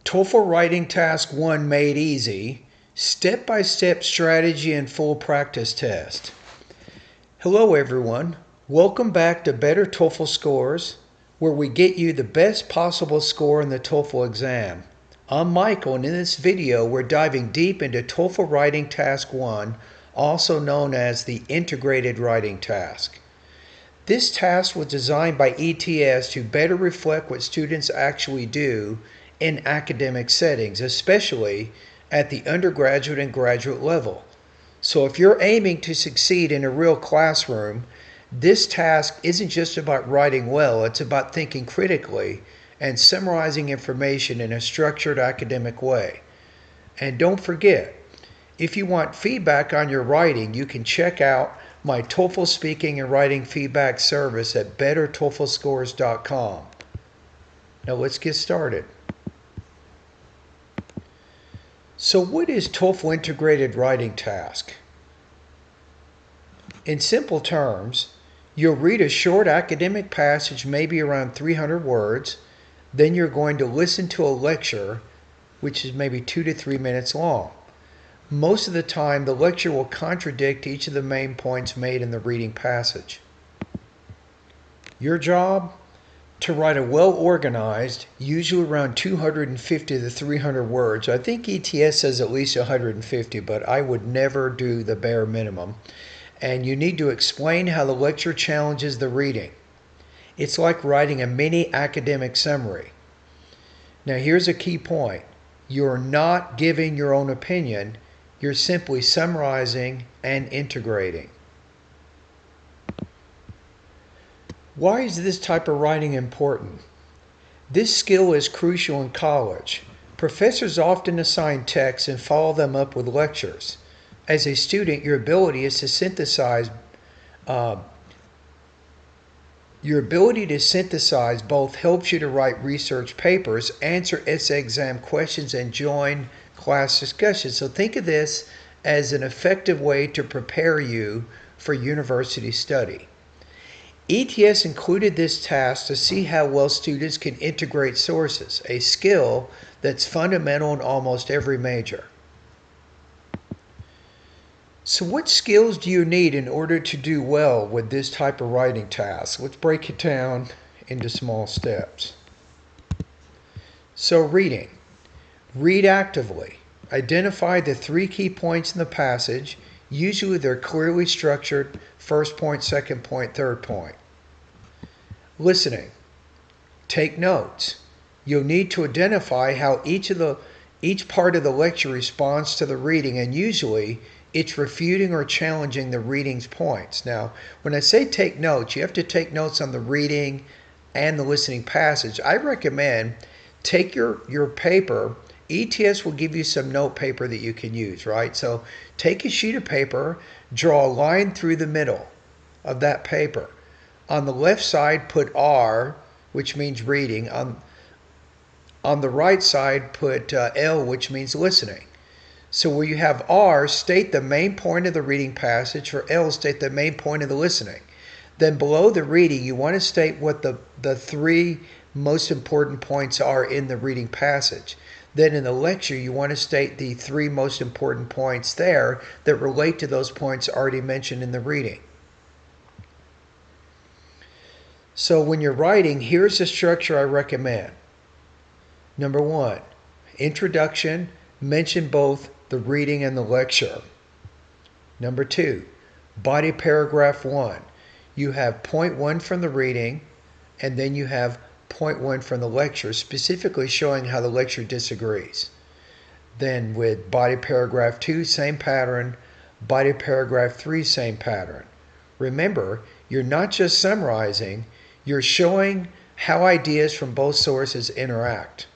TOEFL Writing Task 1 Made Easy, Step-by-Step Strategy and Full Practice Test. Hello everyone, welcome back to Better TOEFL Scores, where we get you the best possible score in the TOEFL exam. I'm Michael, and in this video we're diving deep into TOEFL Writing Task 1, also known as the Integrated Writing Task. This task was designed by ETS to better reflect what students actually do in academic settings, especially at the undergraduate and graduate level. So if you're aiming to succeed in a real classroom, this task isn't just about writing well, it's about thinking critically and summarizing information in a structured academic way. And don't forget, if you want feedback on your writing, you can check out my TOEFL Speaking and Writing Feedback service at bettertoeflscores.com. Now let's get started. So what is TOEFL Integrated Writing Task? In simple terms, you'll read a short academic passage, maybe around 300 words, then you're going to listen to a lecture, which is maybe 2 to 3 minutes long. Most of the time, the lecture will contradict each of the main points made in the reading passage. Your job? To write a well-organized, usually around 250 to 300 words. I think ETS says at least 150, but I would never do the bare minimum. And you need to explain how the lecture challenges the reading. It's like writing a mini academic summary. Now here's a key point. You're not giving your own opinion. You're simply summarizing and integrating. Why is this type of writing important? This skill is crucial in college. Professors often assign texts and follow them up with lectures. As a student, your ability to synthesize both helps you to write research papers, answer essay exam questions, and join class discussions. So think of this as an effective way to prepare you for university study. ETS included this task to see how well students can integrate sources, a skill that's fundamental in almost every major. So what skills do you need in order to do well with this type of writing task? Let's break it down into small steps. So reading. Read actively. Identify the 3 key points in the passage. Usually they're clearly structured, first point, second point, third point. Listening. Take notes. You'll need to identify how each part of the lecture responds to the reading, and usually it's refuting or challenging the reading's points. Now, when I say take notes, you have to take notes on the reading and the listening passage. I recommend take your paper. ETS will give you some note paper that you can use, right? So take a sheet of paper, draw a line through the middle of that paper. On the left side, put R, which means reading. On the right side, put L, which means listening. So where you have R, state the main point of the reading passage. For L, state the main point of the listening. Then below the reading, you want to state what the 3 most important points are in the reading passage. Then in the lecture, you want to state the 3 most important points there that relate to those points already mentioned in the reading. So when you're writing, here's the structure I recommend. Number 1, introduction, mention both the reading and the lecture. Number 2, body paragraph 1. You have point 1 from the reading, and then you have point 1 from the lecture, specifically showing how the lecture disagrees. Then with body paragraph 2, same pattern. Body paragraph 3, same pattern. Remember, you're not just summarizing, you're showing how ideas from both sources interact.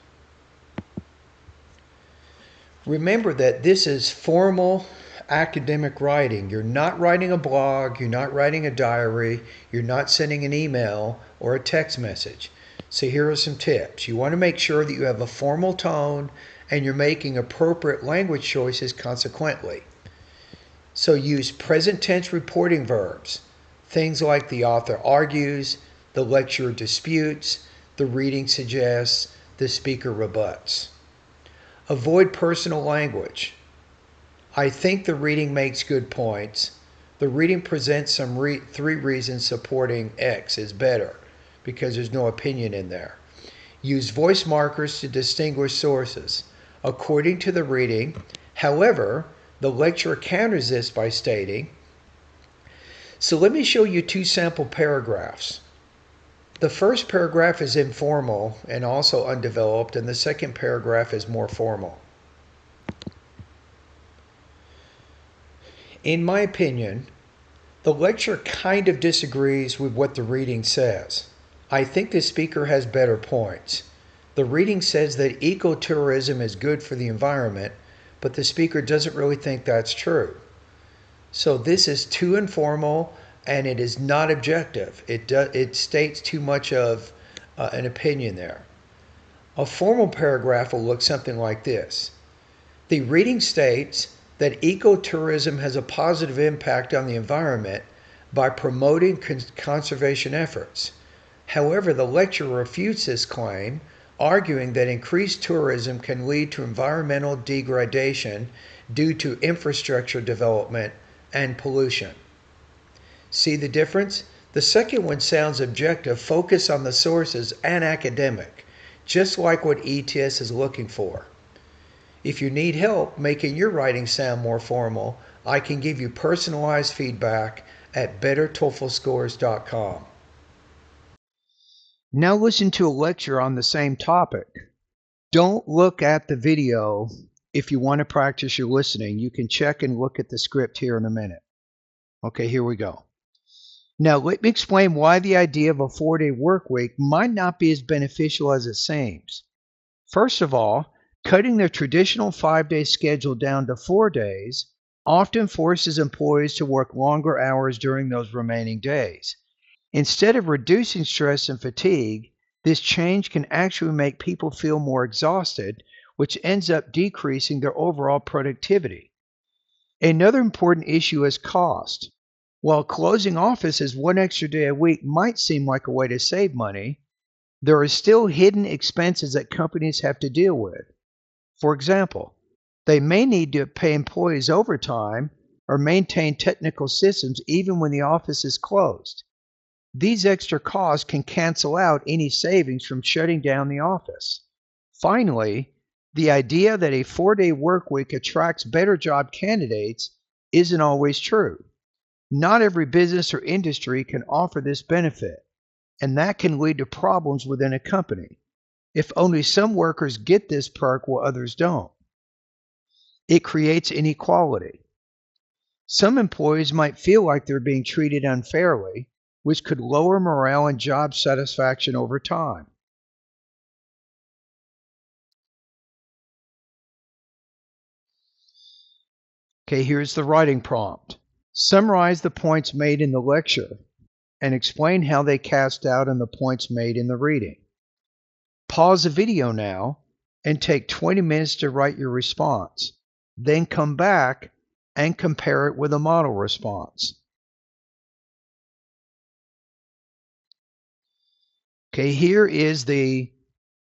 Remember that this is formal academic writing. You're not writing a blog, you're not writing a diary, you're not sending an email or a text message. So here are some tips. You want to make sure that you have a formal tone and you're making appropriate language choices consequently. So use present tense reporting verbs. Things like the author argues, the lecturer disputes, the reading suggests, the speaker rebuts. Avoid personal language. I think the reading makes good points. The reading presents some three reasons supporting X is better because there's no opinion in there. Use voice markers to distinguish sources. According to the reading, however, the lecturer counters this by stating, so let me show you two sample paragraphs. The first paragraph is informal and also undeveloped, and the second paragraph is more formal. In my opinion, the lecturer kind of disagrees with what the reading says. I think the speaker has better points. The reading says that ecotourism is good for the environment, but the speaker doesn't really think that's true. So this is too informal and it is not objective. It states too much of an opinion there. A formal paragraph will look something like this. The reading states that ecotourism has a positive impact on the environment by promoting conservation efforts. However, the lecturer refutes this claim, arguing that increased tourism can lead to environmental degradation due to infrastructure development and pollution. See the difference? The second one sounds objective, focus on the sources, and academic, just like what ETS is looking for. If you need help making your writing sound more formal, I can give you personalized feedback at bettertoeflscores.com. Now listen to a lecture on the same topic. Don't look at the video if you want to practice your listening. You can check and look at the script here in a minute. Okay, here we go. Now let me explain why the idea of a 4-day work week might not be as beneficial as it seems. First of all, cutting the traditional 5-day schedule down to 4 days often forces employees to work longer hours during those remaining days. Instead of reducing stress and fatigue, this change can actually make people feel more exhausted, which ends up decreasing their overall productivity. Another important issue is cost. While closing offices 1 extra day a week might seem like a way to save money, there are still hidden expenses that companies have to deal with. For example, they may need to pay employees overtime or maintain technical systems even when the office is closed. These extra costs can cancel out any savings from shutting down the office. Finally, the idea that a 4-day work week attracts better job candidates isn't always true. Not every business or industry can offer this benefit, and that can lead to problems within a company if only some workers get this perk while others don't. It creates inequality. Some employees might feel like they're being treated unfairly, which could lower morale and job satisfaction over time. Okay, here's the writing prompt. Summarize the points made in the lecture and explain how they cast out on the points made in the reading. Pause the video now and take 20 minutes to write your response. Then come back and compare it with a model response. Okay, here is the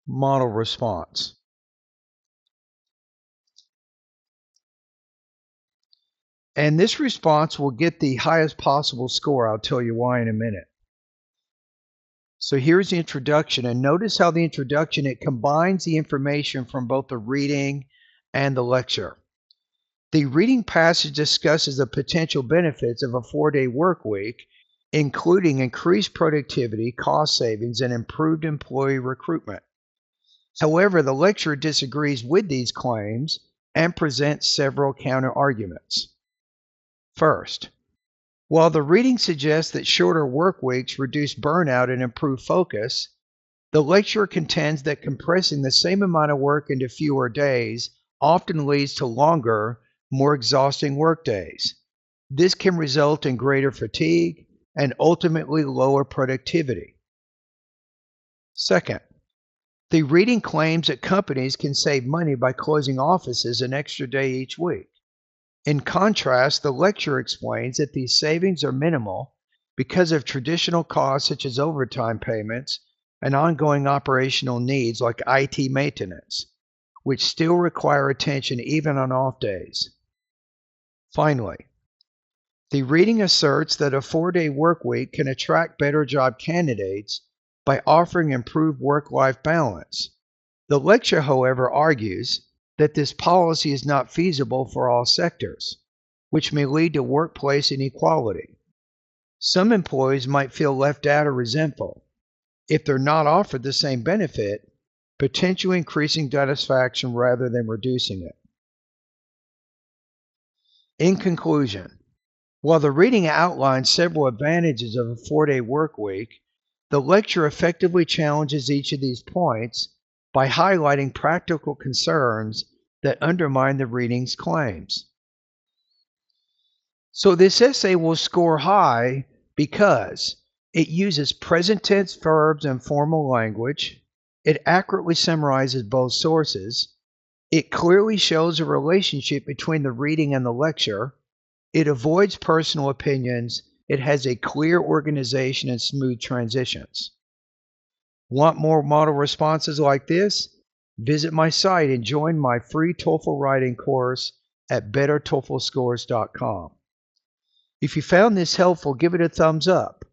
model response. And this response will get the highest possible score. I'll tell you why in a minute. So here's the introduction, and notice how the introduction, it combines the information from both the reading and the lecture. The reading passage discusses the potential benefits of a 4-day work week, including increased productivity, cost savings, and improved employee recruitment. However, the lecturer disagrees with these claims and presents several counter-arguments. First, while the reading suggests that shorter work weeks reduce burnout and improve focus, the lecturer contends that compressing the same amount of work into fewer days often leads to longer, more exhausting work days. This can result in greater fatigue and ultimately lower productivity. Second, the reading claims that companies can save money by closing offices an extra day each week. In contrast, the lecturer explains that these savings are minimal because of traditional costs such as overtime payments and ongoing operational needs like IT maintenance. which still require attention even on off days. Finally, the reading asserts that a 4-day work week can attract better job candidates by offering improved work-life balance. The lecture, however, argues that this policy is not feasible for all sectors, which may lead to workplace inequality. Some employees might feel left out or resentful if they're not offered the same benefit, potentially increasing satisfaction rather than reducing it. In conclusion, while the reading outlines several advantages of a 4-day work week, the lecture effectively challenges each of these points by highlighting practical concerns that undermine the reading's claims. So this essay will score high because it uses present tense verbs and formal language, it accurately summarizes both sources, it clearly shows a relationship between the reading and the lecture, it avoids personal opinions, it has a clear organization and smooth transitions. Want more model responses like this? Visit my site and join my free TOEFL writing course at bettertoeflscores.com. If you found this helpful, give it a thumbs up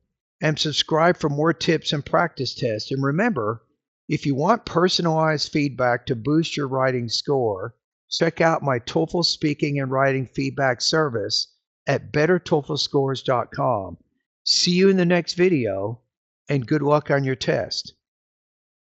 and subscribe for more tips and practice tests. And remember, if you want personalized feedback to boost your writing score, check out my TOEFL speaking and writing feedback service at bettertoeflscores.com. See you in the next video, and good luck on your test.